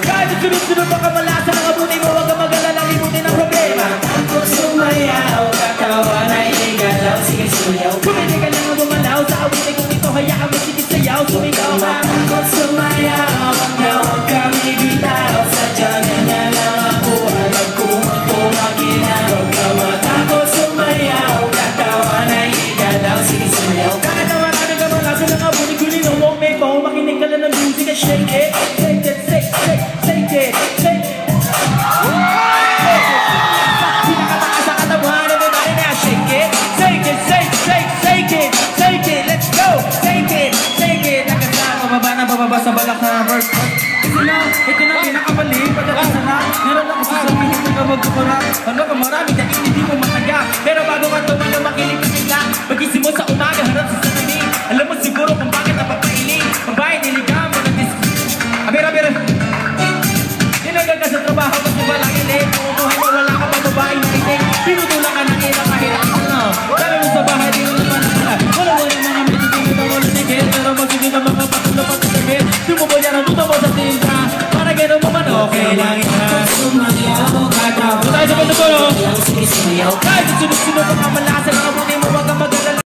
Kahit sunod-sunod baka malasa ng abutin mo, huwag kang mag-alala, limutin ang problema. Takot sumayaw, katawan ay igalaw, sige sumayaw. Pumili ka lang ang bumalaw sa abutin kong ito, hayaan mo sige sayaw, sumigaw ka. Takot sumayaw, huwag kami bitaw, sadya na lang ako, alam ko maginaw ka. Matakot sumayaw, katawan ay igalaw, sige sumayaw. Kahit na maraming ka malasa ng abutin ko, linawang may baho, makinig ka lang ng music, shake it, shake it, shake it, shake it, shake it. Pinakataas sa katawan, everybody now shake it, shake it, shake, shake, shake it, shake it, let's go, shake it, shake it. Nakasama, bababa na bababa sa balak na verse. Ito na pinakabalik, pagkakasa na, meron ako sasabihin na magkukura. Ano ka marami dahil hindi mo matanggap, pero bago ka tumalo makinig ka sila. Pag-isip mo sa umaga, harap sa salamin, alam mo siguro kung bakit napapailing. Babae, niligaw mo ng discipline. Abir, nilagay ka sa trabaho, kasi walang ilig. Umubuhay mo, wala ka pa babae na itig. Pinutulak ka ng ilang kahit ano. Dali mo sa bahay, di mo naman nakala. Wala mo yung mga mititigil na wala tigil, pero magsigil na mga patulo patusagil. Di mo ba yan ang tuto mo sa tinta? Para gano'n mo man, okay lang yan. Takot sumayaw, katawan Tayo sa patulo. sige sumayaw. Kahit sunod-sunod ang kamalasan ng